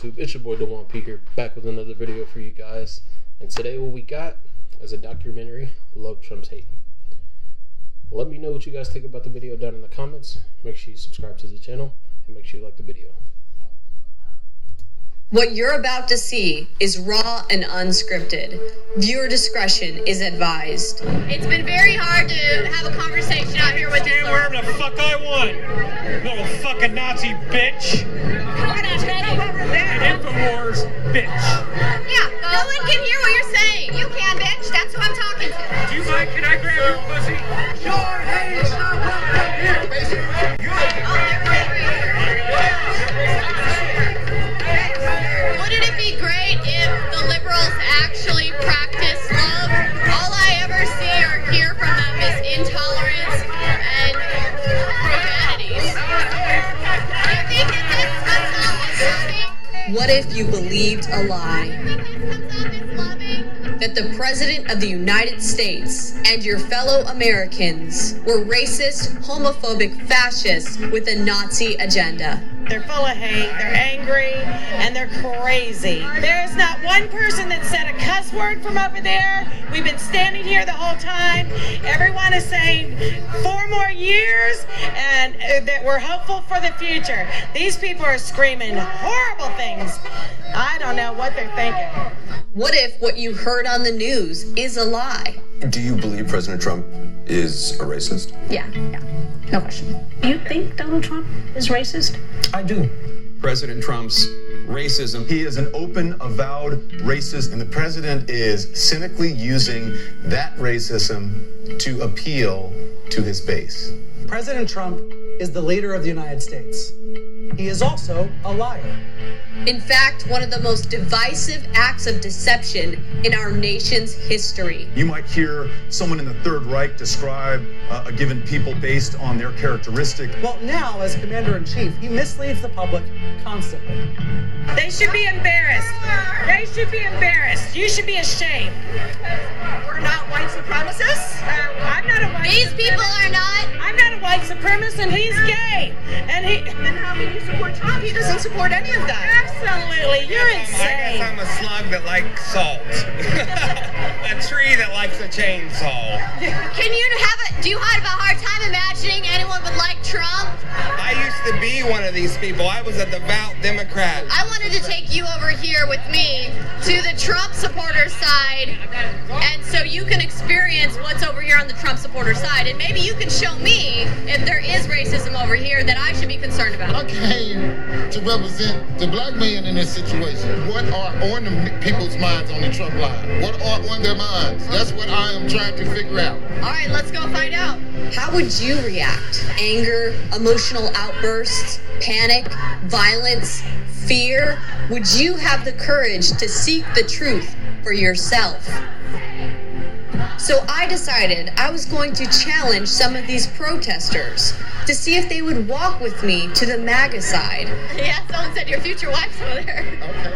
YouTube? It's your boy DeJuan P here, back with another video for you guys. And today what we got is a documentary, Love Trump's Hate. Let me know what you guys think about the video down in the comments. Make sure you subscribe to the channel and make sure you like the video. What you're about to see is raw and unscripted. Viewer discretion is advised. It's been very hard to have a conversation out here with this. Stand wherever the fuck I want. Little fucking Nazi bitch. Infowars bitch. Yeah, no one can hear what you're saying. You can, bitch. That's who I'm talking to. Do you mind? Can I grab your pussy? Your hate's not welcome here. Wouldn't it be great if the liberals actually practice love? All I ever see or hear from them is intolerance and profanities. Do you think that this comes off as loving? What if you believed a lie? Do you think this comes off as loving? That the President of the United States and your fellow Americans were racist, homophobic fascists with a Nazi agenda. They're full of hate, they're angry, and they're crazy. There's not one person that said a cuss word from over there. We've been standing here the whole time. Everyone is saying 4 more years and that we're hopeful for the future. These people are screaming horrible things. I don't know what they're thinking. What if what you heard on the news is a lie? Do you believe President Trump is a racist? Yeah, no question. You think Donald Trump is racist? I do. President Trump's racism. He is an open, avowed racist, and the president is cynically using that racism to appeal to his base. President Trump is the leader of the United States. He is also a liar. In fact, one of the most divisive acts of deception in our nation's history. You might hear someone in the Third Reich describe a given people based on their characteristic. Well, now, as commander-in-chief, he misleads the public constantly. They should be embarrassed. They should be embarrassed. You should be ashamed. We're not white supremacists. I'm not a white These people are not. I'm not a white supremacist, and he's gay. And Then how can you support Trump? He doesn't support any of that. Absolutely, you're I insane. guess I'm a slug that likes salt. A tree that likes a chainsaw. Do you have a hard time imagining anyone would like Trump? I used to be one of these people. I was a devout Democrat. I wanted to take you over here with me to the Trump supporter side, and so you can experience what's over here on the Trump supporter side, and maybe you can show me if there is racism over here that I should be concerned about. I came to represent the black man in this situation. What are on the people's minds on the Trump line? What are on their minds? That's what I am trying to figure out. All right, let's go find out. How would you react? Anger, emotional outbursts, panic, violence, fear? Would you have the courage to seek the truth for yourself? So I decided I was going to challenge some of these protesters to see if they would walk with me to the MAGA side. Yeah, someone said your future wife's over there. Okay.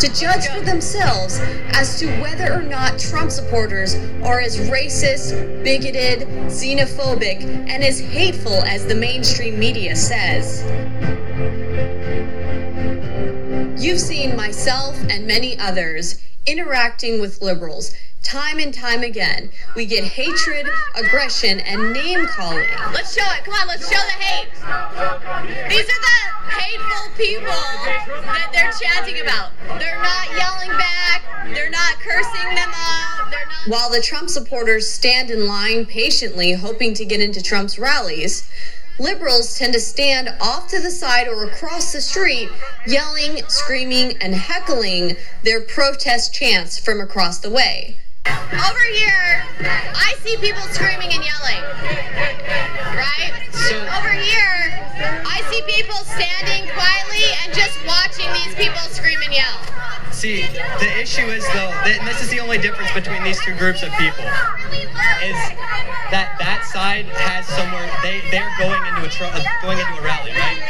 To judge for themselves as to whether or not Trump supporters are as racist, bigoted, xenophobic, and as hateful as the mainstream media says. You've seen myself and many others interacting with liberals. Time and time again, we get hatred, aggression, and name-calling. Let's show it. Come on, let's show the hate. These are the hateful people that they're chanting about. They're not yelling back. They're not cursing them out. They're not. While the Trump supporters stand in line patiently hoping to get into Trump's rallies, liberals tend to stand off to the side or across the street, yelling, screaming, and heckling their protest chants from across the way. Over here, I see people screaming and yelling. Right? Over here, I see people standing quietly and just watching these people scream and yell. See, the issue is though, and this is the only difference between these two groups of people, is that side has somewhere they're going into a rally, right?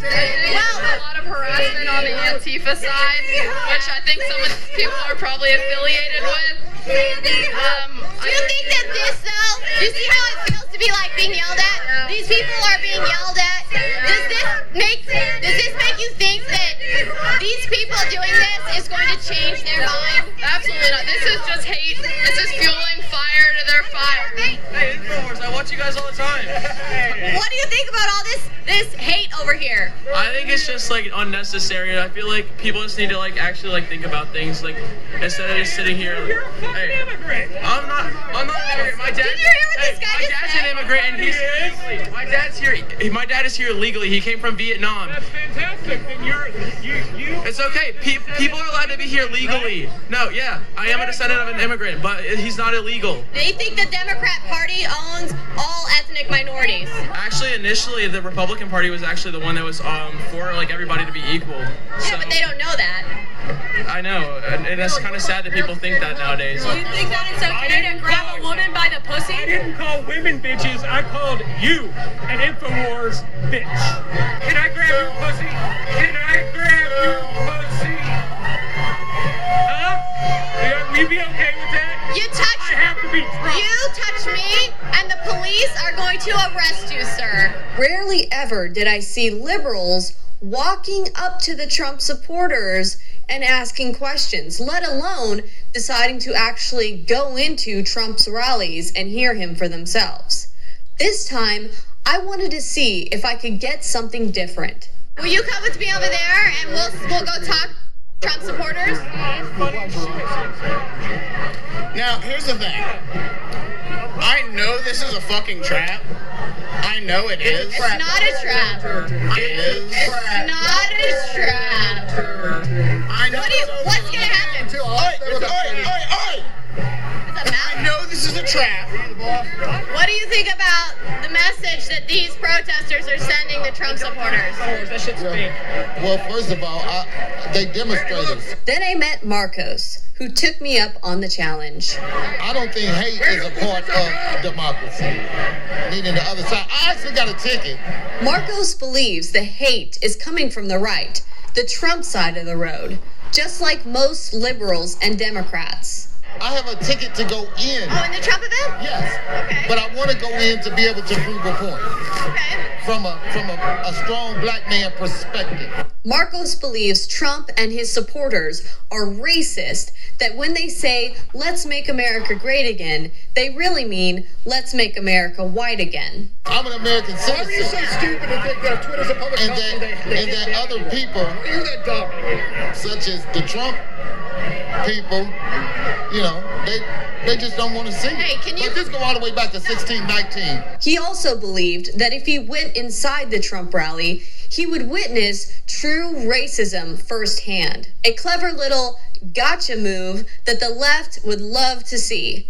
Well, a lot of harassment on the Antifa side, which I think some of these people are probably affiliated with. Do you think that this though? Do you see how it feels to be like being yelled at? These people are being yelled at. Does this make you think that these people people doing this is going to change their mind? Absolutely not. This is just hate. This is fueling fire to their fire. Hey, Infowars, I watch you guys all the time. What do you think about all this hate over here? I think it's just like unnecessary. I feel like people just need to like actually like think about things like instead of just sitting here. You're a fucking immigrant. I'm not an immigrant. My dad. Did you hear what this guy my just dad's said? an immigrant and he's here illegally. My dad's here. My dad is here illegally. He came from Vietnam. That's fantastic. Then you. It's okay. People are allowed to be here legally. No, yeah, I am a descendant of an immigrant, but he's not illegal. They think the Democrat Party owns all ethnic minorities. Actually, initially, the Republican Party was actually the one that was for like everybody to be equal. Yeah, but they don't know that. I know, and it's kind of sad that people think that nowadays. Do you think that it's okay to grab a woman by the pussy? I didn't call women bitches. I called you an Infowars bitch. Can I grab your pussy? Can I grab your pussy? Huh? Will you be okay with that? You touch. I have to be Trump. You touch me, and the police are going to arrest you, sir. Rarely ever did I see liberals walking up to the Trump supporters and asking questions, let alone deciding to actually go into Trump's rallies and hear him for themselves. This time, I wanted to see if I could get something different. Will you come with me over there and we'll go talk Trump supporters? Now, here's the thing. I know this is a fucking trap. I know it is. It's not a trap. It is. It's not a trap. I know. What's gonna happen? I know this is a trap. What do you think about the message that these protesters are sending to Trump supporters? That shit's fake. Well, first of all, they demonstrators. Then I met Marcos, who took me up on the challenge. I don't think hate is a part of democracy. Meaning the other side. I actually got a ticket. Marcos believes the hate is coming from the right, the Trump side of the road, just like most liberals and Democrats. I have a ticket to go in. Oh, in the Trump event? Yes. Okay. But I want to go in to be able to prove a point. Okay. From a strong black man perspective. Marcos believes Trump and his supporters are racist, that when they say, let's make America great again, they really mean, let's make America white again. I'm an American citizen. Why are you so stupid to think that Twitter's a public company? And that other people, You're that dumb. such as the Trump people, you know, they just don't want to see it. Hey, can you- But this go all the way back to 1619. He also believed that if he went inside the Trump rally, he would witness true racism firsthand. A clever little gotcha move that the left would love to see.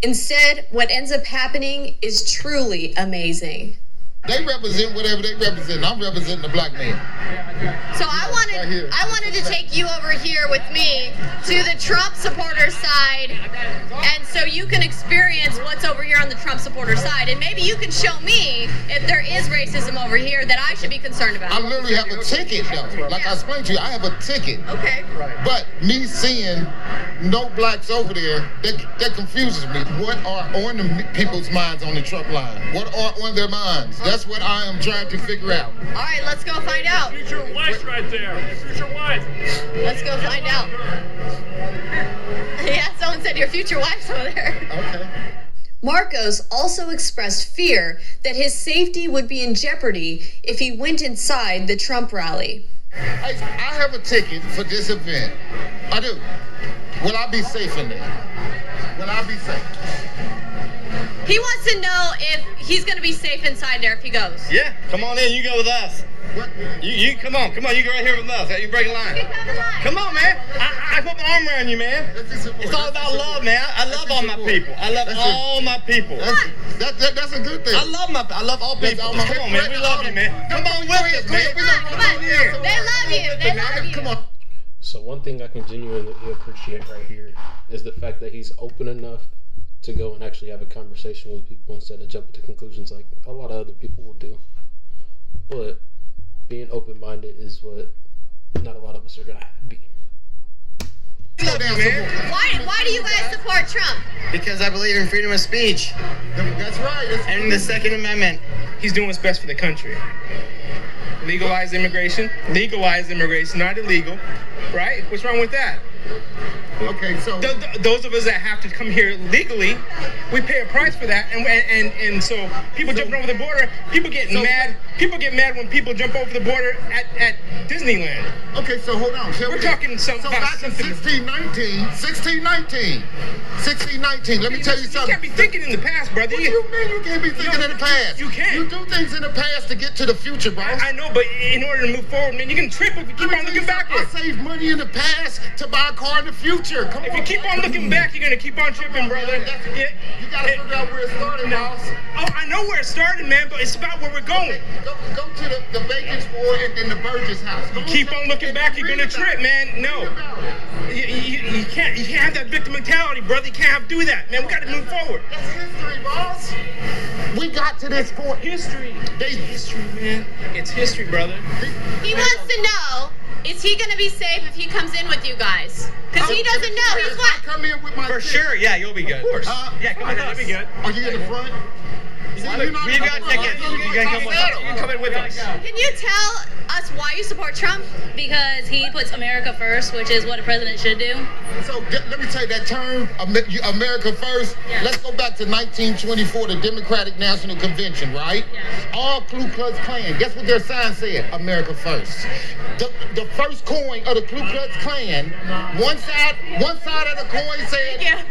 Instead, what ends up happening is truly amazing. They represent whatever they represent. I'm representing the black man. So I wanted to take you over here with me to the Trump supporter side, and so you can experience what's over here on the Trump supporter side, and maybe you can show me if there is racism over here that I should be concerned about. I literally have a ticket, though. Like I explained to you, I have a ticket. Okay. But me seeing no blacks over there, that confuses me. What are on the people's minds on the Trump line? What are on their minds? That's what I am trying to figure out. All right, let's go find out. Future wife right there. Future wife. Let's go find out. Yeah, someone said your future wife's over there. Okay. Marcos also expressed fear that his safety would be in jeopardy if he went inside the Trump rally. I have a ticket for this event. I do. Will I be safe in there? Will I be safe? He wants to know if he's going to be safe inside there if he goes. Yeah, come on in. You go with us. What? You come on. You go right here with us. You break a line. Come on, man. I put my arm around you, man. It's all about love, man. I love all my people. I love all my people. That's a good thing. I love all people. Come on, man. We love you, man. Come on with us, man. Come on. They love you. They love you. Come on. So one thing I can genuinely appreciate right here is the fact that he's open enough to go and actually have a conversation with people instead of jumping to conclusions like a lot of other people will do. But being open-minded is what not a lot of us are going to be. Why do you guys support Trump? Because I believe in freedom of speech. That's right. And the Second Amendment. He's doing what's best for the country. Legalize immigration, not illegal, right? What's wrong with that? Okay, so those of us that have to come here legally, we pay a price for that, and so people jumping over the border, people get mad. People get mad when people jump over the border at Disneyland. Okay, so hold on. We're talking So back in 1619, let me tell you something. You can't be thinking in the past, brother. What do you mean you can't be thinking in the past? You can't. You do things in the past to get to the future, boss. I know, but in order to move forward, man, you can trip if you keep on looking backwards. I saved money in the past to buy a car in the future. Come on. If you keep on looking back, you're gonna keep on tripping, brother. You gotta figure out where it started, boss. Oh, I know where it started, man, but it's about where we're going. Go to the Bacon's War and then the Burgess house. You keep on looking back, you're gonna trip, man. No. You can't have that victim mentality, brother. You can't do that, man. We gotta move forward. That's history, boss. We got to this point. History, man. It's history, brother. He wants to know, is he going to be safe if he comes in with you guys? Because he doesn't know. He's what? Come in with my For sure, yeah, you'll be good. Of course. Yeah, come with us. Be good. Are you in the front? We've got tickets. You can come with us. You can come in with us. Can you tell us why you support Trump? Because he puts America first, which is what a president should do. So let me take that term, America first. Yeah. Let's go back to 1924, the Democratic National Convention, right? Yeah. All Ku Klux Klan. Guess what their sign said? America first. The first coin of the Ku Klux Klan, one side of the coin said,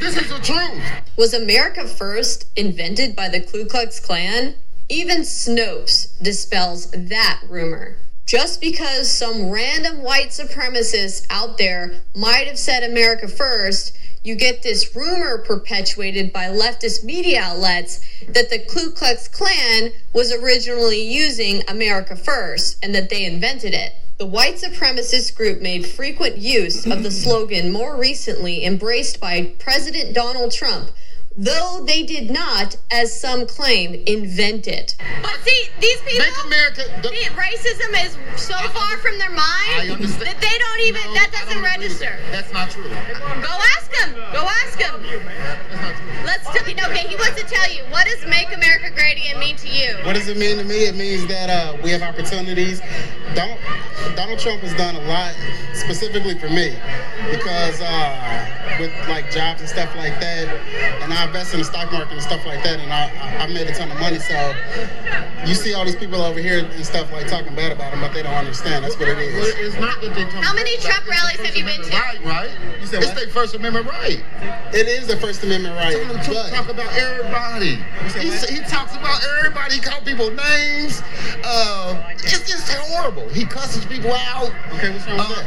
this is the truth. Was America First invented by the Ku Klux Klan? Even Snopes dispels that rumor. Just because some random white supremacists out there might have said America First, you get this rumor perpetuated by leftist media outlets that the Ku Klux Klan was originally using America First and that they invented it. The white supremacist group made frequent use of the slogan more recently embraced by President Donald Trump, though they did not, as some claim, invent it. But see, these people, Make America. racism is so far from their mind I understand. that they don't even, that doesn't register. That's not true. Go ask him. Go ask him. That's not true. Let's tell you. Okay, he wants to tell you. What does Make America Great Again mean to you? What does it mean to me? It means that we have opportunities. Donald Trump has done a lot specifically for me because with like jobs and stuff like that, and I invest in the stock market and stuff like that, and I made a ton of money. So you see all these people over here and stuff like talking bad about him, but they don't understand. That's what it is. Well, it's not that they How many Trump rallies have you been to? Right? You said It's what? their First Amendment right. It is the First Amendment right. Donald Trump But talk about everybody. He talks about everybody. He calls people names. It's just horrible. He cusses people out. okay, what's wrong with that?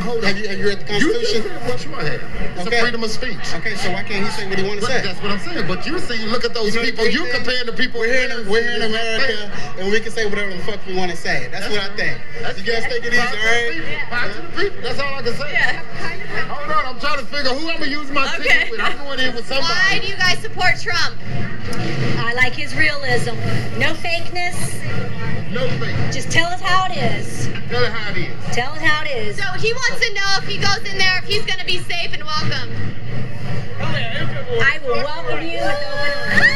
Hold on. Have you read the Constitution? What you have? It's Okay. a freedom of speech. Okay, so why can't he say what he want to But say? that's what I'm saying. But you're saying, look at those You know the people. crazy You thing? comparing the people. We're here in America, and we can say whatever the fuck we want to say. That's what I think. You guys take it easy, all right? Back to the people. That's all I can say. Yeah. Hold on. I'm trying to figure who I'm going to use my Okay. ticket with. I'm going in with somebody. Why do you guys support Trump? I like his realism. No fakeness. No fake. Just tell us how it is. Tell it how it is. Tell us how it is. So he wants to know if he goes in there, if he's going to be safe and welcome. I will welcome you with open arms.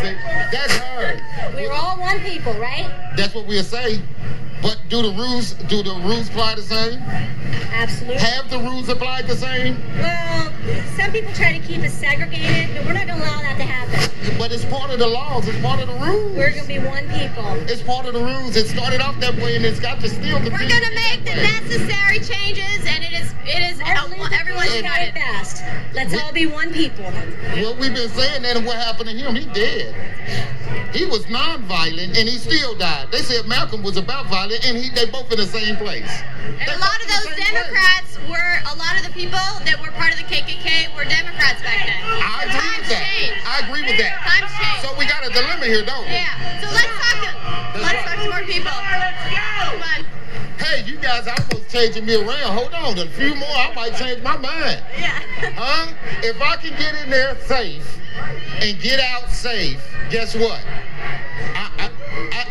See, that's hard. We're all one people, right? That's what we'll say. But do the rules apply the same? Absolutely. Have the rules applied the same? Well, some people try to keep us segregated, but we're not going to allow that to happen. But it's part of the laws. It's part of the rules. We're going to be one people. It's part of the rules. It started off that way, and it's got to still We're going to make the necessary changes, and it is everyone's united united. fast. Let's all be one people. What we've been saying, and what happened to him, he dead. He was non-violent, and he still died. They said Malcolm was about violent, and they both in the same place. And a lot of those Democrats were, a lot of the people that were part of the KKK were Democrats back then. I agree with that. I agree with that. Times change. So we got a dilemma here, don't we? Yeah. So let's talk to more people. Come on. Hey, you guys are almost changing me around. Hold on, a few more, I might change my mind. Yeah. Huh? If I can get in there safe and get out safe, guess what?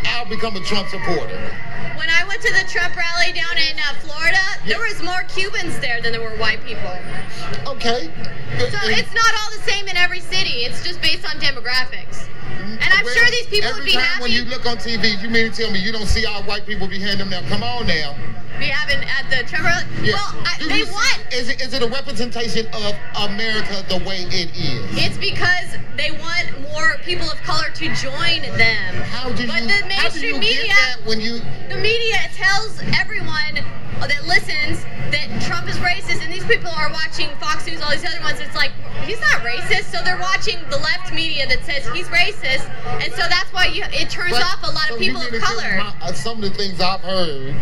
I'll become a Trump supporter. When I went to the Trump rally down in Florida, there was more Cubans there than there were white people. Okay. So it's not all the same in every city. It's just based on demographics. And I'm sure these people would be Every time happy. when you look on TV, you mean to tell me you don't see our white people behind them now? Come on now. We haven't at the Trevor. Yeah. Well, Do they you see- want. Is it a representation of America the way it is? It's because they want more people of color to join them. How do you mainstream media, get that when you? The media tells everyone that listens that Trump is racist, and these people are watching Fox News, all these other ones. It's like, he's not racist, so they're watching the left media that says he's racist, and so that's why it turns off a lot of people of color. Some of the things I've heard,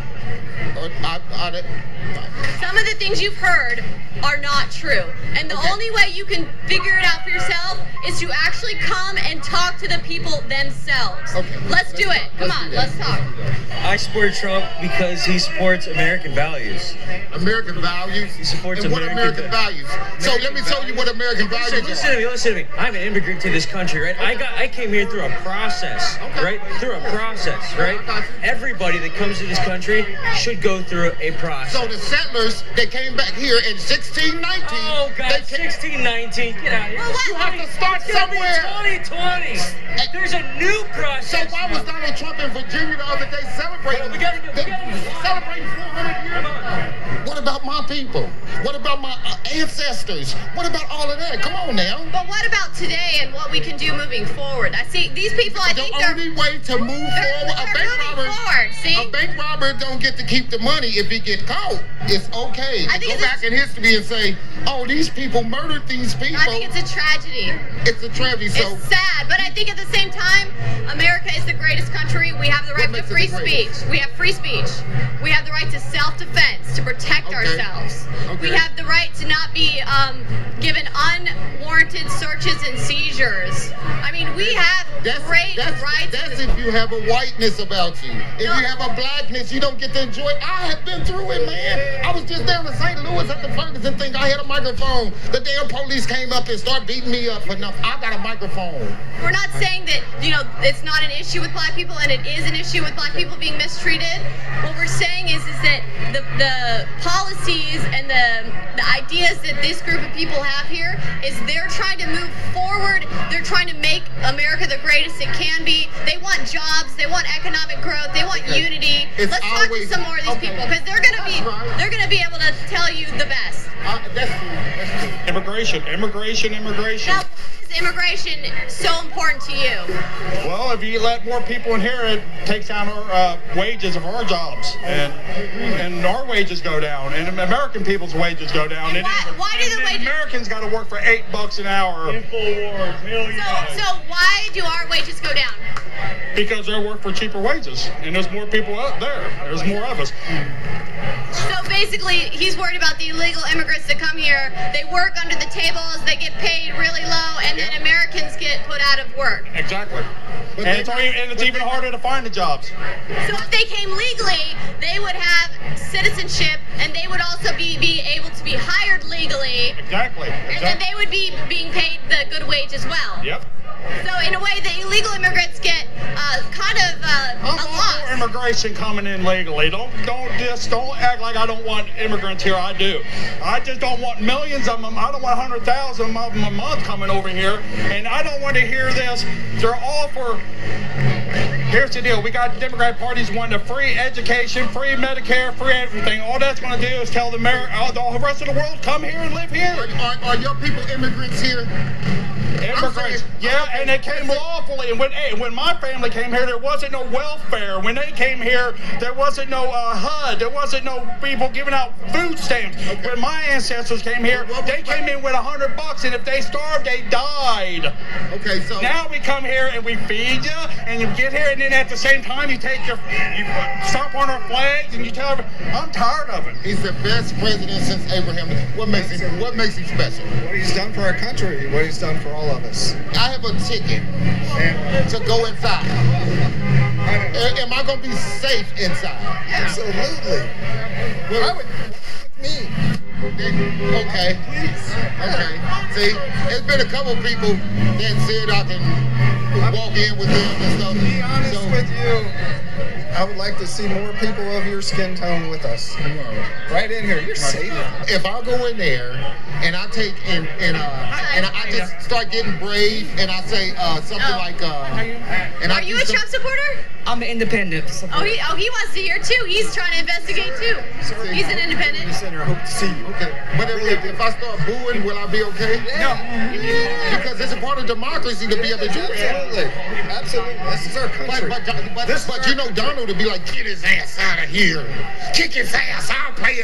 Some of the things you've heard are not true, and the only way you can figure it out for yourself is to actually come and talk to the people themselves. Okay, let's do it. Come on, let's talk. I support Trump because he supports American values. American values? He supports and what American values? So let me tell you what American values are. Listen to me. I'm an immigrant to this country, right? I came here through a process, right? Through a process, right? Everybody that comes to this country should go through a process. So the settlers that came back here in 1619. Oh God, 1619. Get out of here. Well, you have to start somewhere. 2020. There's a new process. So why was Donald Trump in Virginia the other day celebrating? Celebrating 400 years. What about my people? What about my ancestors? What about all of that? Come on now. But what about today and what we can do moving forward? I see these people. I think the only way to move forward. A bank robber don't get to keep the money if he get caught. It's okay to go back in history and say, "Oh, these people murdered these people." I think it's a tragedy. It's a tragedy. So it's sad, but I think at the same time, America is the greatest country. We have the right to free speech. We have free speech. We have the right to self-defense, to protect ourselves. We have the right to not be given unwarranted searches and seizures. I mean, we have great rights. That's if you have a whiteness about you. If you have a blackness, you don't get to enjoy it. I have been through it, man. I was just down in St. Louis at the Ferguson thing. I had a microphone. The damn police came up and started beating me up for nothing. I got a microphone. We're not saying that, it's not an issue with black people, and it is an issue with black people being mistreated. What we're saying is that the policies and the ideas that this group of people have here is they're trying to move forward. They're trying to make America the greatest it can be. They want jobs. They want economic growth. They want unity. Let's talk to some more of these people, because they're gonna be able to tell you the best. That's true. Immigration. Now, is immigration so important to you? Well, if you let more people in here, it takes down our wages of our jobs, and our wages go down, and American people's wages go down. And why do the wages? Americans got to work for $8 an hour. So why do our wages go down? Because they work for cheaper wages, and there's more people out there. There's more of us. So basically, he's worried about the illegal immigrants that come here. They work under the tables, they get paid really low, and then Americans get put out of work. Exactly. And it's even harder to find the jobs. So if they came legally, they would have citizenship, and they would also be able to be hired legally. Exactly. And then they would be being paid the good wage as well. Yep. So in a way, the illegal immigrants get kind of a loss. For immigration coming in legally. Don't act like I don't want immigrants here. I do. I just don't want millions of them. I don't want 100,000 of them a month coming over here. And I don't want to hear this. They're all for. Here's the deal. We got Democrat parties wanting a free education, free Medicare, free everything. All that's going to do is tell the rest of the world, come here and live here. Are your people immigrants here? Immigrants, yeah, and they came lawfully. And when my family came here, there wasn't no welfare. When they came here, there wasn't no HUD. There wasn't no people giving out food stamps. Okay. When my ancestors came here, they came in with $100, and if they starved, they died. Okay, so now we come here and we feed you, and you get here, and then at the same time you stomp on our flags, and you tell everyone, I'm tired of it. He's the best president since Abraham. What makes him special? What he's done for our country. What he's done for all of us. I have a ticket to go inside. Am I going to be safe inside? Absolutely. Well, with me. Okay. Okay. See, there's been a couple people that said I can walk in with them and stuff. To be honest with you, I would like to see more people of your skin tone with us. Right in here, you're safe. If I go in there and I take and I just start getting brave and I say something like Are you a Trump supporter? I'm an independent. Oh, he wants to hear too. He's trying to investigate too. He's an independent. Center, hope to see you. Okay, but if I start booing, will I be okay? No. Because it's a part of democracy to be able to do that. Absolutely. This is our country. But you know Donald to be like, get his ass out of here. Kick his ass. I'll pay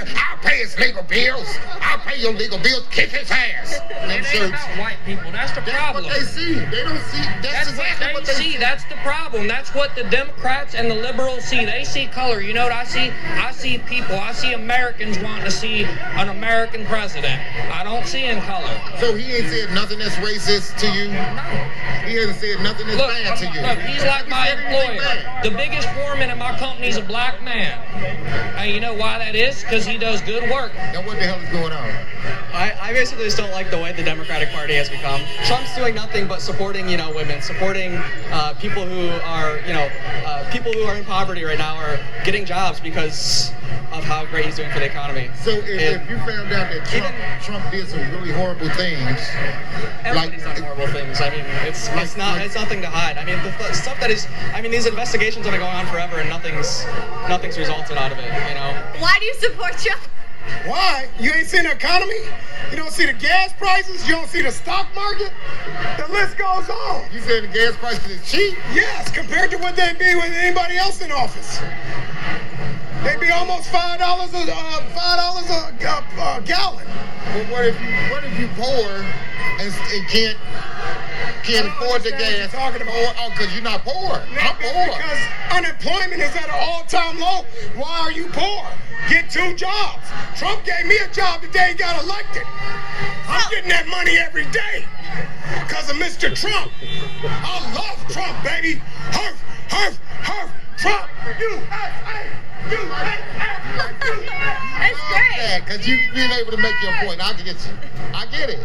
his legal bills. I'll pay your legal bills. Kick his ass. It ain't about white people. That's the problem. That's what they see. They don't see. That's exactly what they see. That's the problem. That's what the Democrats and the liberals see. They see color. You know what I see? I see people. I see Americans wanting to see an American president. I don't see in color. So he ain't said nothing that's racist to you? No. He hasn't said nothing that's bad to you? Look, he's like my employer. The biggest foreman in my company is a black man. And you know why that is? Because he does good work. Now what the hell is going on? I basically just don't like the way the Democratic Party has become. Trump's doing nothing but supporting, women, supporting people who are, people who are in poverty right now are getting jobs because of how great he's doing for the economy. So if you found out that Trump did some really horrible things, everybody's done horrible things. I mean, it's nothing to hide. I mean, the stuff that is, these investigations have been going on forever and nothing's resulted out of it. Why do you support Trump? Why? You ain't seen the economy? You don't see the gas prices? You don't see the stock market? The list goes on. You saying the gas prices is cheap? Yes, compared to what they'd be with anybody else in office. They'd be almost $5 a gallon. Well, what if you poor and can't afford the gas? Talking about because you're not poor. I'm poor. Because unemployment is at an all-time low. Why are you poor? Get 2 jobs. Trump gave me a job the day he got elected. I'm getting that money every day because of Mr. Trump. I love Trump, baby. Herf, Trump, USA. That's great. Because you've been able to make your point. I get it.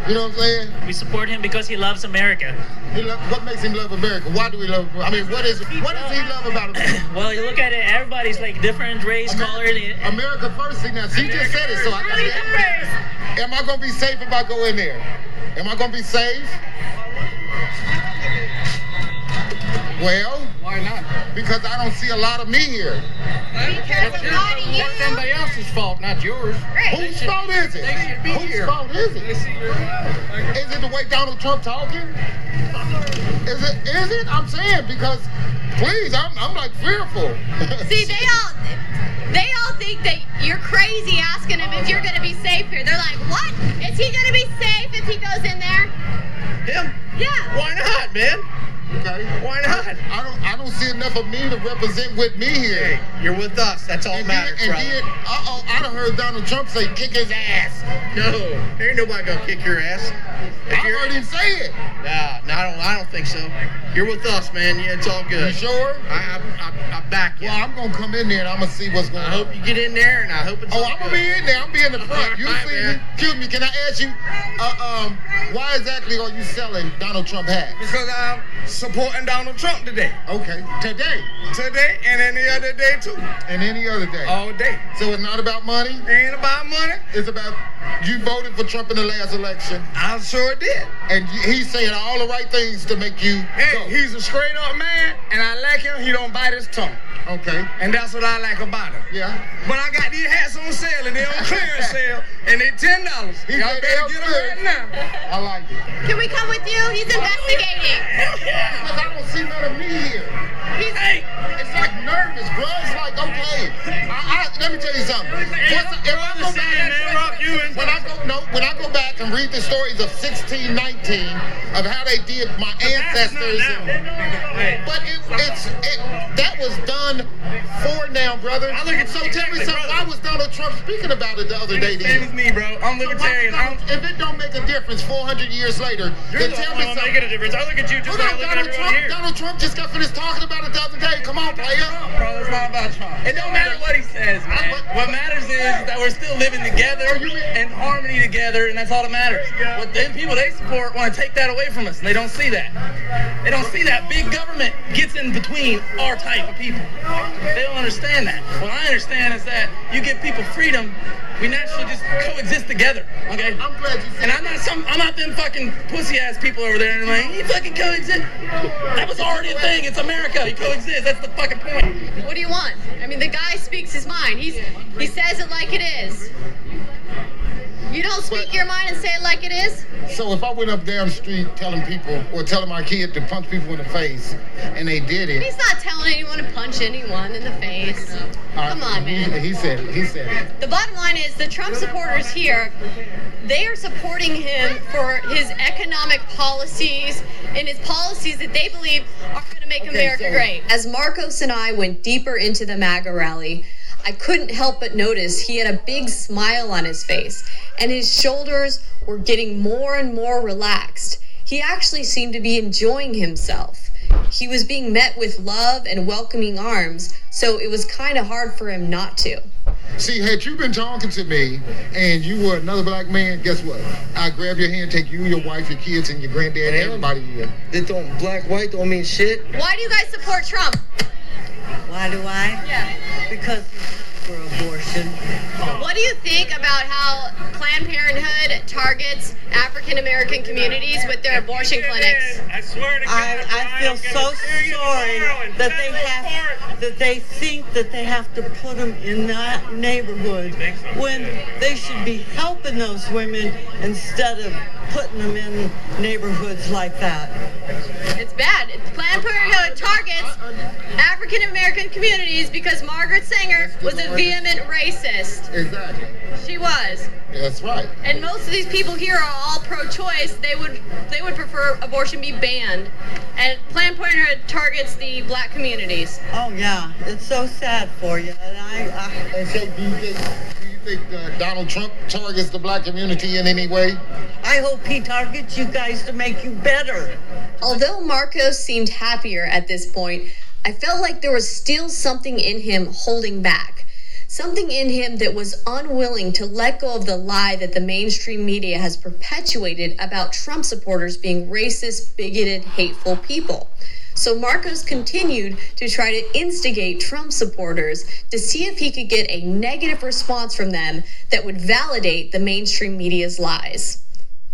You know what I'm saying? We support him because he loves America. What makes him love America? Why do we love? What does he love about America? Well, you look at it. Everybody's like different race, color. America first. Now she just said it, so I got to. Am I gonna be safe if I go in there? Am I gonna be safe? Well, why not? Because I don't see a lot of me here. That's somebody else's fault, not yours. Whose fault is it? They should be here. Whose fault is it? Is it the way Donald Trump talking? Is it? I'm saying because, please, I'm like fearful. See, they all think that you're crazy asking him if you're going to be safe here. They're like, what? Is he going to be safe if he goes in there? Him? Yeah. Why not, man? Okay. Why not? I don't see enough of me to represent with me here. Hey, you're with us. That's all that matters, brother. I done heard Donald Trump say, kick his ass. No, there ain't nobody gonna kick your ass. I heard him say it. Nah, I don't think so. You're with us, man. Yeah, it's all good. You sure? I back you. Well, I'm gonna come in there and I'm gonna see what's going on. I hope you get in there, and I hope it's. I'm gonna be in there. I'm be in the front. You see me? Excuse me. Can I ask you? Why exactly are you selling Donald Trump hats? Because I'm supporting Donald Trump today. Okay. Today, and any other day too. And any other day. All day. So it's not about money? It ain't about money. It's about you voted for Trump in the last election. I sure did. And he's saying all the right things to make you go. He's a straight up man, and I like him. He don't bite his tongue. Okay. And that's what I like about him. Yeah. But I got these hats on sale, and they're on clearance sale, and they're $10. Y'all better get them right now. I like it. Can we come with you? He's investigating. Because I don't see none of me here. It's like nervous, bro. It's like, okay. Let me tell you something. When I go back and read the stories of 1619 of how they did my ancestors, but that was done for now, brother. So tell me something. Why was Donald Trump speaking about it the other day? Same as me, bro. I'm libertarian. If it don't make a difference. difference 400 years later. You're Then the tell one me who's something. making a difference. I look at you just like I look at everyone here. Donald Trump just got finished talking about it the other day. Come on, player. Bro, it's not about Trump. It don't matter what he says, man. What matters is that we're still living together in harmony together, and that's all that matters. But the people they support want to take that away from us, and they don't see that. They don't see that big government gets in between our type of people. They don't understand that. What I understand is that you give people freedom, we naturally just coexist together, okay? I'm glad you said And I'm not them fucking pussy ass people over there and like, you fucking coexist. That was already a thing. It's America. You coexist. That's the fucking point. What do you want? I mean, the guy speaks his mind. He says it like it is. You don't speak your mind and say it like it is? So if I went up down the street telling people or telling my kid to punch people in the face and they did it. He's not telling anyone to punch anyone in the face. Come on, man. He said it. The bottom line is the Trump supporters here, they are supporting him for his economic policies and his policies that they believe are going to make America great. As Marcos and I went deeper into the MAGA rally, I couldn't help but notice he had a big smile on his face, and his shoulders were getting more and more relaxed. He actually seemed to be enjoying himself. He was being met with love and welcoming arms, so it was kind of hard for him not to. See, had you been talking to me and you were another black man, guess what? I'd grab your hand, take you, your wife, your kids, and your granddad, and everybody here. It don't, black, white don't mean shit. Why do you guys support Trump? Why do I? Yeah. Because for abortion. What do you think about how Planned Parenthood targets African American communities with their abortion clinics? I swear to God, I feel so sorry that they think that they have to put them in that neighborhood when they should be helping those women instead of putting them in neighborhoods like that. It's bad. Planned Parenthood targets African American communities because Margaret Sanger was a vehement racist. Exactly. She was. That's right. And most of these people here are all pro-choice. They would prefer abortion be banned. And Planned Parenthood targets the black communities. Oh yeah, it's so sad for you. And so do you think Donald Trump targets the black community in any way? I hope he targets you guys to make you better. Although Marcos seemed happier at this point, I felt like there was still something in him holding back. Something in him that was unwilling to let go of the lie that the mainstream media has perpetuated about Trump supporters being racist, bigoted, hateful people. So Marcos continued to try to instigate Trump supporters to see if he could get a negative response from them that would validate the mainstream media's lies.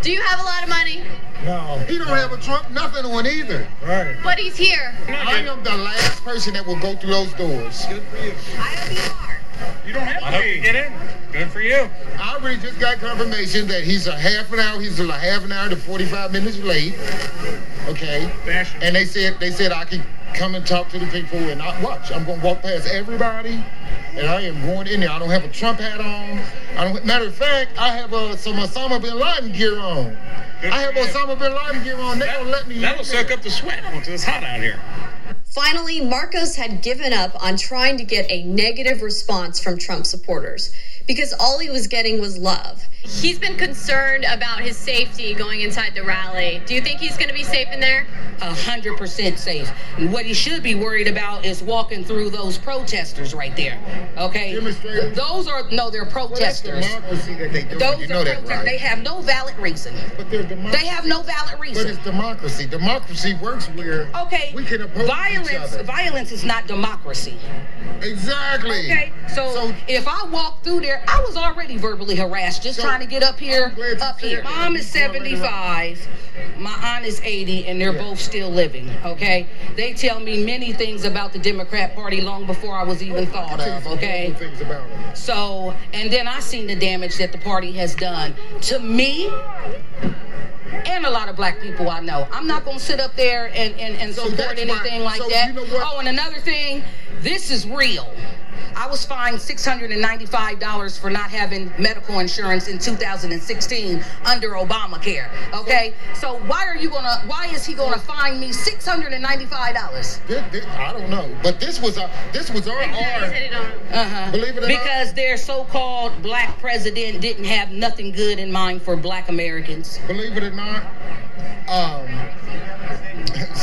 Do you have a lot of money? No. He don't have a Trump nothing on either. Right. But he's here. I am the last person that will go through those doors. Good for you. I hope you are. You don't have to get in. Good for you. I already just got confirmation that he's a half an hour to 45 minutes late. Okay. And they said I could come and talk to the people and I watch. I'm gonna walk past everybody and I am going in there. I don't have a Trump hat on. Matter of fact, I have some Osama bin Laden gear on. I have Osama bin Laden gear on. They don't let me. That'll soak up the sweat once it's hot out here. Finally, Marcos had given up on trying to get a negative response from Trump supporters because all he was getting was love. He's been concerned about his safety going inside the rally. Do you think he's going to be safe in there? 100% safe. What he should be worried about is walking through those protesters right there. Okay? Those are, no, they're protesters. Well, that's democracy that they do. Those you know are that, protesters. right? They have no valid reason. But they're democracy. They have no valid reason. But it's democracy. Democracy works where we can oppose each other. Violence is not democracy. Exactly. Okay, so if I walk through there, I was already verbally harassed just trying to get up here. My mom is 75, my aunt is 80, and they're both still living, okay? They tell me many things about the Democrat Party long before I was even thought of, okay? So, and then I seen the damage that the party has done to me and a lot of black people I know. I'm not going to sit up there and support anything like that. You know what? Oh, and another thing, this is real. I was fined $695 for not having medical insurance in 2016 under Obamacare. Okay, so why is he gonna fine me $695? I don't know, but this was our believe it or not. Because their so-called black president didn't have nothing good in mind for black Americans. Believe it or not,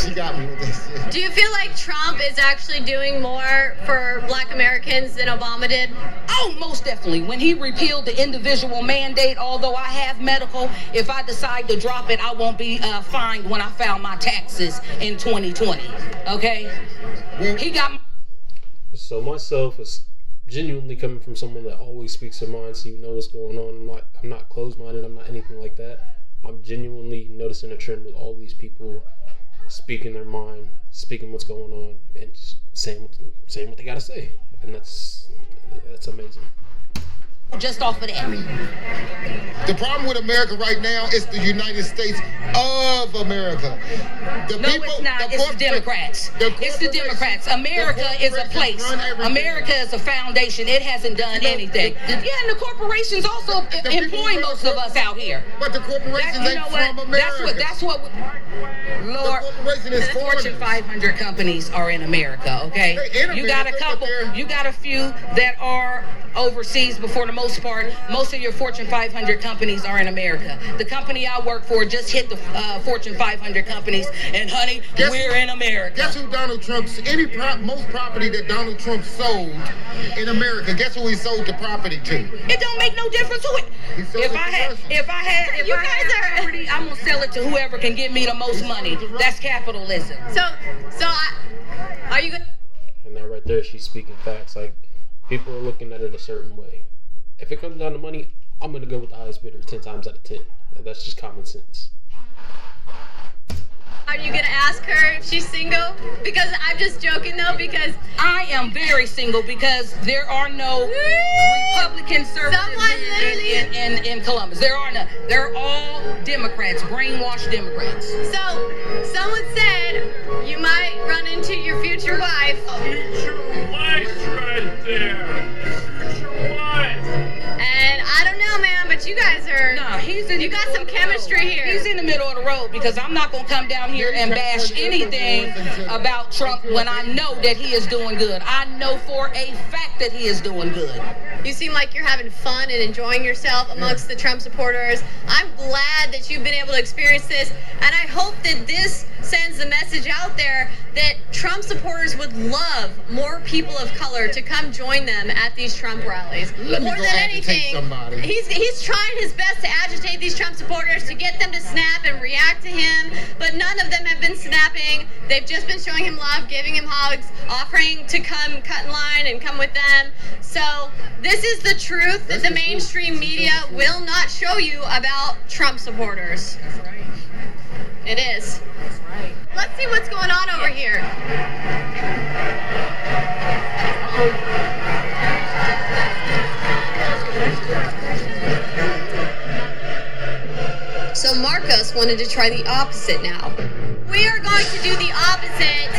she got me with this. Do you feel like Trump is actually doing more for black Americans than Obama did? Oh, most definitely. When he repealed the individual mandate, although I have medical, if I decide to drop it, I won't be fined when I file my taxes in 2020. Okay? He got. So myself is genuinely coming from someone that always speaks their mind, so you know what's going on. I'm not closed-minded. I'm not anything like that. I'm genuinely noticing a trend with all these people speaking their mind, speaking what's going on, and just saying what they gotta say, and that's amazing. Just off of that. The problem with America right now is the United States of America. It's not. It's the Democrats. It's the Democrats. America is a place. America is a foundation. It hasn't done anything. And the corporations also employ most of us out here. But the corporations ain't from America. That's what. Lord, the Fortune 500 companies are in America. Okay, you got a couple. You got a few that are overseas, but for the most part, most of your Fortune 500 companies are in America. The company I work for just hit the Fortune 500 companies, and honey, we're in America. Guess who Donald Trump's, most property that Donald Trump sold in America, guess who he sold the property to? It don't make no difference who it. If I had property, I'm gonna sell it to whoever can give me the most money. That's capitalism. Are you good? And that right there, she's speaking facts. Like, people are looking at it a certain way. If it comes down to money, I'm going to go with the highest bidder 10 times out of 10. And that's just common sense. Are you going to ask her if she's single? Because I'm just joking, though, because I am very single because there are no Republican conservatives in Columbus. There are none. They're all Democrats, brainwashed Democrats. So, someone said you might run into your future wife. Future wife right there. Future wife. And I don't know, man, but you guys are. No, you got some chemistry here. He's in the middle of the road because I'm not going to come down here and bash anything about Trump when I know that he is doing good. I know for a fact that he is doing good. You seem like you're having fun and enjoying yourself amongst the Trump supporters. I'm glad that you've been able to experience this, and I hope that this sends the message out there that Trump supporters would love more people of color to come join them at these Trump rallies. More than anything, he's trying his best to agitate these Trump supporters to get them to snap and react to him, but none of them have been snapping. They've just been showing him love, giving him hugs, offering to come cut in line and come with them. So this is the truth that the mainstream media will not show you about Trump supporters. That's right. It is. That's right. Let's see what's going on over here. So Marcos wanted to try the opposite now. We are going to do the opposite.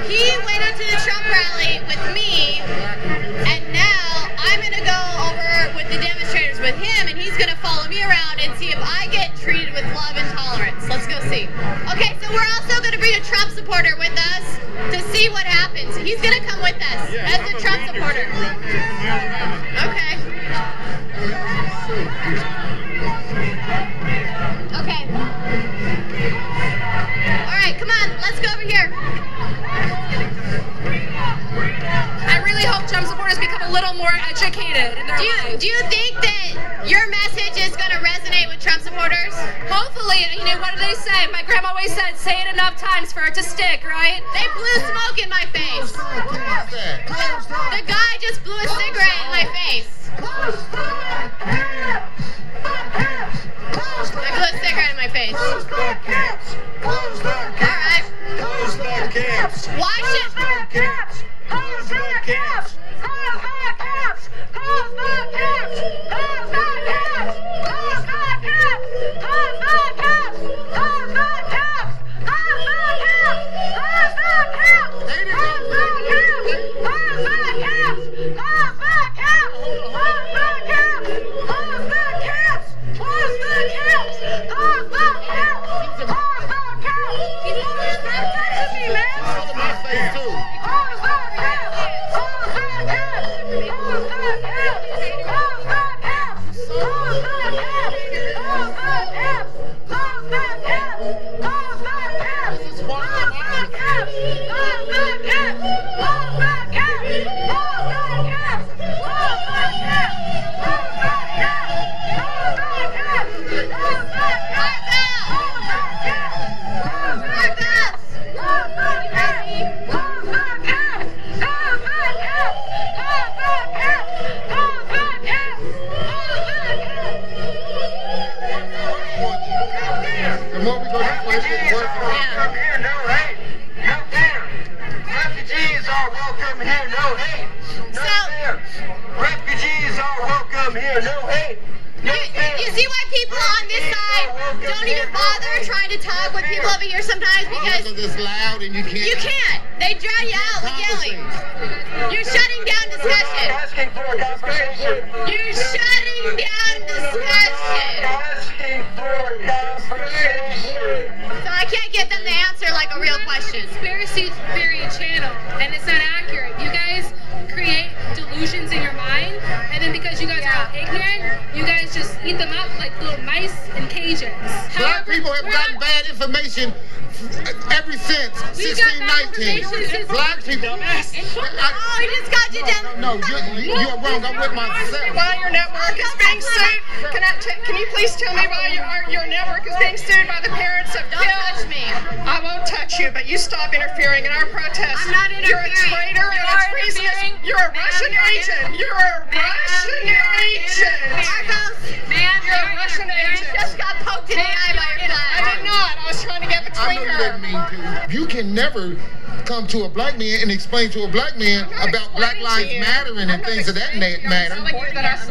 He went into the Trump rally with me, and now I'm going to go over with the demonstrators with him, and he's going to follow me around and see if I get treated with love and tolerance. Let's go see. Okay, so we're also going to bring a Trump supporter with us to see what happens. He's going to come with us as a Trump supporter. Okay. Okay. All right, come on, let's go over here. I really hope Trump supporters become a little more educated in their lives. Do you think that your message is going to resonate with Trump supporters? Hopefully. You know, what do they say? My grandma always said, say it enough times for it to stick, right? They blew smoke in my face. The guy just blew a cigarette in my face. I blew a cigarette in my face. Close the camps! Close the camps! All right. Close the camps! Why should... Close the camps! Close the camps! Close the camps! Close the camps! Close the camps! Close the camps! Close the camps! Close the camps! Close the camps! Close the camps! Close the camps! Close the camps! The more we go this way, it's worse. Refugees are welcome here, no hate. No fear. Refugees are welcome here, no hate. You see why people on this side don't even bother trying to talk with people over here sometimes because it's loud and you can't. You can't. They drown you out with yelling. You're shutting down discussion. Asking for a conversation. You're shutting down discussion. Asking for a conversation. So I can't get them to answer like a real question. Conspiracy theory channel, and it's not accurate. You guys create delusions in your mind, and then because you guys are all ignorant, you guys just eat them up like little mice in cages. Black people have gotten bad information ever since 1619. Black people. Oh, he just got you done. No, you're wrong. I'm with myself. Why your network is being sued? Can you please tell me why your network is being sued by the parents of Don't touch me. I won't touch you, but you stop interfering in our protest. I'm not interfering. You're a traitor and a treasonous. You're a Russian agent. You're a Russian agent. Marcos, You're a Russian agent. just got poked in the eye by your flag. I did not. I was trying to get I between know you her. didn't mean to. You can never come to a black man and explain to a black man about Black Lives Matter and things of that matter.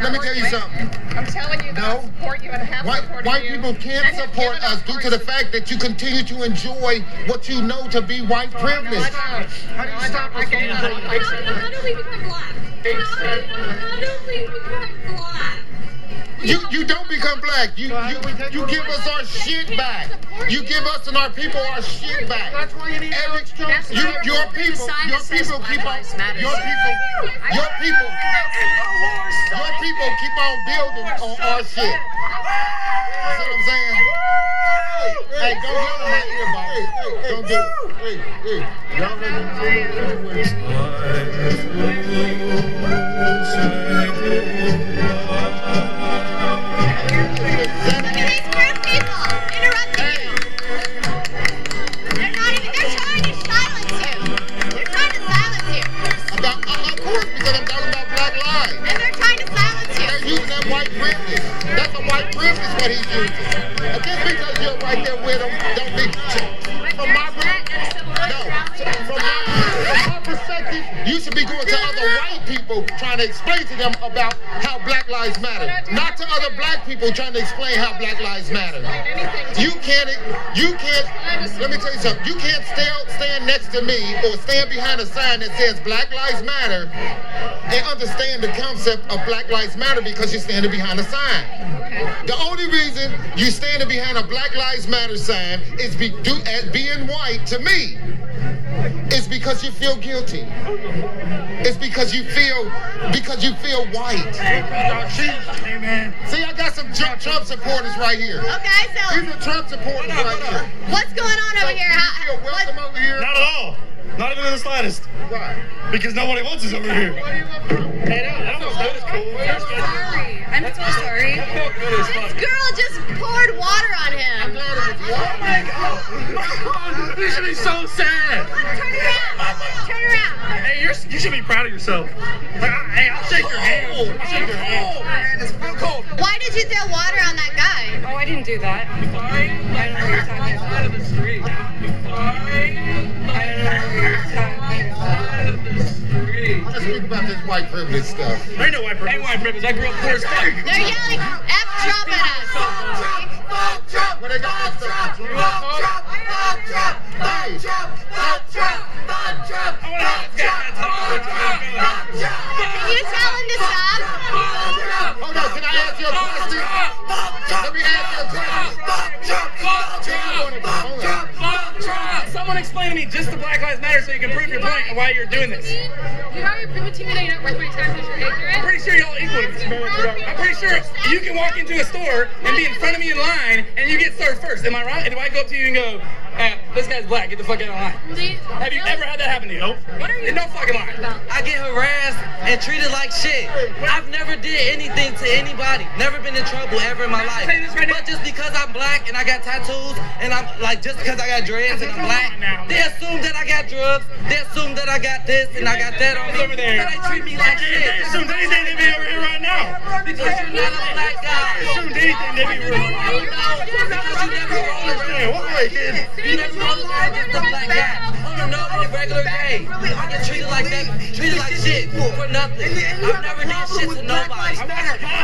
Let me tell you something. I'm telling you that I support you and have supported White you. people can't support us due to the fact that you continue to enjoy what you know to be white privilege. How do you stop us from enjoying white privilege? How do we become black? How do we become black? You don't become black. You give us our shit back. You give us and our people our shit back. That's why you need Your people keep on keep on building on our shit. See what I'm saying? Hey, don't yell in my ear, boss. Don't do it. Hey. Y'all white privilege. That's a white privilege what he's using. And just because you're right there with him, don't be from my perspective, you should be going to other white people trying to explain to them about how Black Lives Matter. Not to other black people trying to explain how Black Lives Matter. You can't, let me tell you something, you can't stand next to me or stand behind a sign that says Black Lives Matter and understand the concept of Black Lives Matter because you're standing behind a sign. The only reason you're standing behind a Black Lives Matter sign is being white to me. It's because you feel guilty. It's because you feel white. Amen. See, I got some Trump supporters right here. Okay, so these are Trump supporters right here. What's going on over here? You feel welcome over here? Not at all. Not even in the slightest. Why? Because nobody wants us over here. Hey, that was cool. I'm so sorry. This girl just poured water on him. Oh my God. You should be so sad. Turn around. Hey, you should be proud of yourself. Hey, I'll shake your hand. I'll shake your hand. Man, it's real cold. Why did you throw water on that guy? Oh, I didn't do that. I don't know what you're talking about. Out of the street. Let's speak about this white privilege stuff. Ain't no white privilege. Ain't white privilege. I grew up poor as fuck. They're yelling F Trump at us. What they got this stuff? Can you tell him to stop? Hold on, can I ask you a question? Let me ask you a question. Someone explain to me just the Black Lives Matter so you can prove your point and why you're doing this. You already proved to me that you're not worth my time because you're ignorant. I'm pretty sure y'all equal to me. I'm pretty sure you can walk into a store and be in front of me in line and you get served first. Am I right? And do I go up to you and go, this guy's black, get the fuck out of line? Have you ever had that happen to you? Nope. What are you No fucking lie. I get harassed and treated like shit. I've never did anything to anybody. Never been in trouble ever in my life. But just because I'm black and I got tattoos and I'm like, just because I got dreads and I'm black, they assume that I got drugs. They assume that I got this and I got that on me. Over there. So they treat me like shit. They assumed anything they be over here right now. Because you're not a black guy. They assumed anything they be over here. Because you never rolled man, walk away, kid. You never know the guy just look like that. On a normal, regular day. I get treated like that, treated like shit for nothing. I've never did shit to nobody.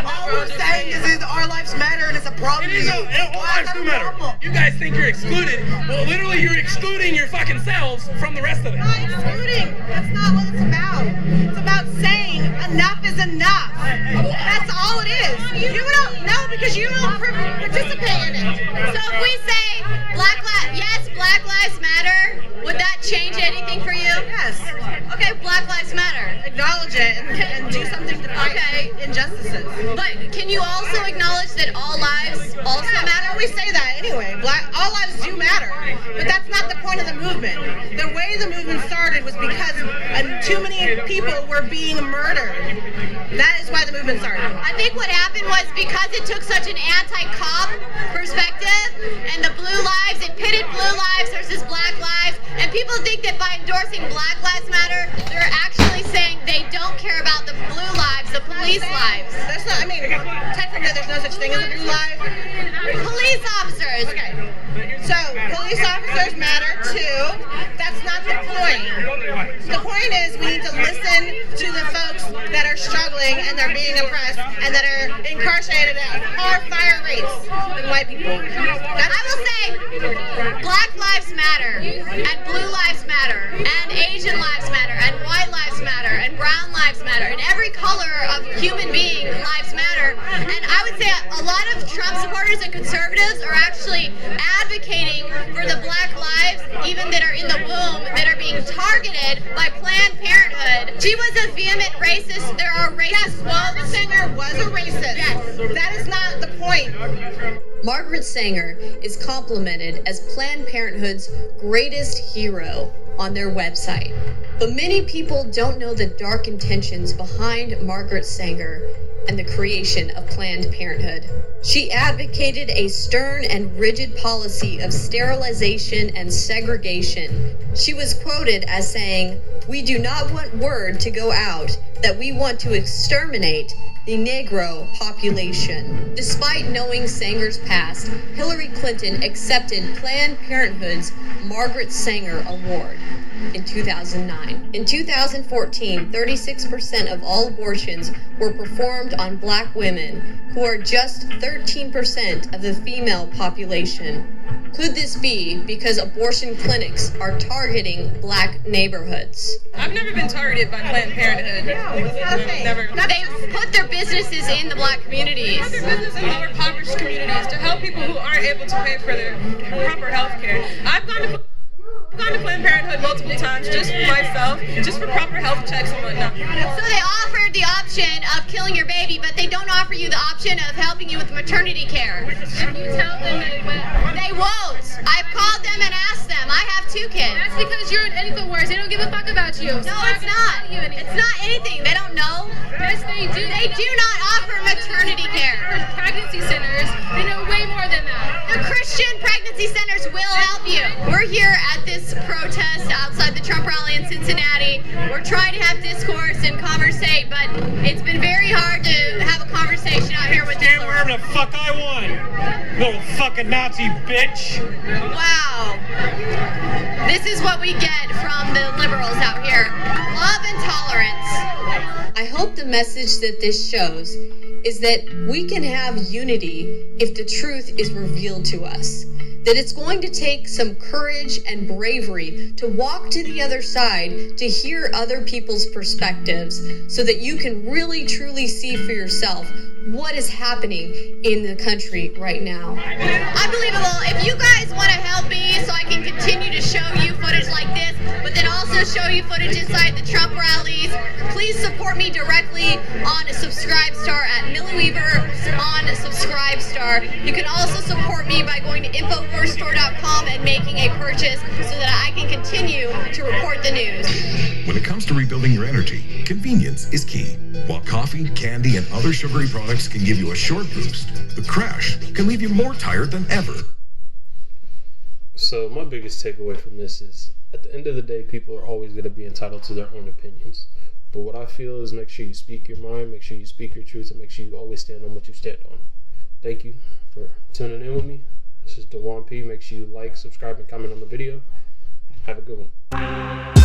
All we're saying is our lives matter and it's a problem to you. All lives do matter. You guys think you're excluded. Well, literally, you're excluding your fucking selves from the rest of it. Not excluding. That's not what it's about. It's about saying enough is enough. That's all it is. You don't know because you don't participate in it. So if we say Black Lives Matter, would that change anything for you? Yes. Okay, Black Lives Matter. Acknowledge it and do something to fight injustices. But can you also acknowledge that all lives also matter? We say that anyway. All lives do matter. But that's not the point of the movement. The way the movement started was because too many people were being murdered. That is why the movement started. I think what happened was because it took such an anti-cop perspective and the blue lives, it pitted blue lives versus black lives, and people think that by endorsing Black Lives Matter, they're actually saying they don't care about the blue lives, the police lives. That's not, I mean, technically there's no such thing as a blue life. Police officers. Okay. So, police officers matter too. That's not the point. The point is we need to listen to the folks that are struggling and they're being oppressed and that are incarcerated at far higher rates than white people. I will say Black Lives Matter and Blue Lives Matter and Asian Lives Matter and White Lives Matter and Brown Lives Matter and every color of human being lives matter. And I would say a lot of Trump supporters and conservatives are actually advocating for the black lives, even that are in the womb, that are being targeted by Planned Parenthood. She was a vehement racist. There are racists. Margaret Sanger was a racist. Yes. That is not the point. Margaret Sanger is complimented as Planned Parenthood's greatest hero on their website. But many people don't know the dark intentions behind Margaret Sanger and the creation of Planned Parenthood. She advocated a stern and rigid policy of sterilization and segregation. She was quoted as saying, "We do not want word to go out that we want to exterminate the Negro population." Despite knowing Sanger's past, Hillary Clinton accepted Planned Parenthood's Margaret Sanger Award in 2009. In 2014, 36% of all abortions were performed on black women, who are just 13% of the female population. Could this be because abortion clinics are targeting black neighborhoods? I've never been targeted by Planned Parenthood. Never. They've put their businesses in the black communities. Put their business in lower impoverished communities to help people who aren't able to pay for their proper health care. I've gone to Planned Parenthood multiple times just for myself, just for proper health checks and whatnot. So they offered the option of killing your baby, but they don't offer you the option of helping you with maternity care. If you tell them they will. They won't. I've called them and asked them. I have 2 kids. That's because you're in InfoWars. They don't give a fuck about you. No, it's not. It's not anything. They don't know. Yes, they do. They do not offer maternity care. Pregnancy centers, they know way more than that. The Christian pregnancy centers will help you. We're here at this protest outside the Trump rally in Cincinnati. We're trying to have discourse and conversate, but it's been very hard to have a conversation out here with this. Stand wherever the fuck I want, little fucking Nazi bitch. Wow. This is what we get from the liberals out here. Love and tolerance. I hope the message that this shows is that we can have unity if the truth is revealed to us. That it's going to take some courage and bravery to walk to the other side, to hear other people's perspectives, so that you can really truly see for yourself what is happening in the country right now. Unbelievable. If you guys want to help me so I can continue to show you footage like this, but then also show you footage inside the Trump rallies, please support me directly on Subscribestar at Millie Weaver on Subscribestar. You can also support me by going to InfoWarsStore.com and making a purchase so that I can continue to report the news. When it comes to rebuilding your energy, convenience is key. While coffee, candy, and other sugary products can give you a short boost, the crash can leave you more tired than ever. So my biggest takeaway from this is, at the end of the day, people are always going to be entitled to their own opinions. But what I feel is, make sure you speak your mind, make sure you speak your truth, and make sure you always stand on what you stand on. Thank you for tuning in with me. This is Dewan P. Make sure you like, subscribe, and comment on the video. Have a good one.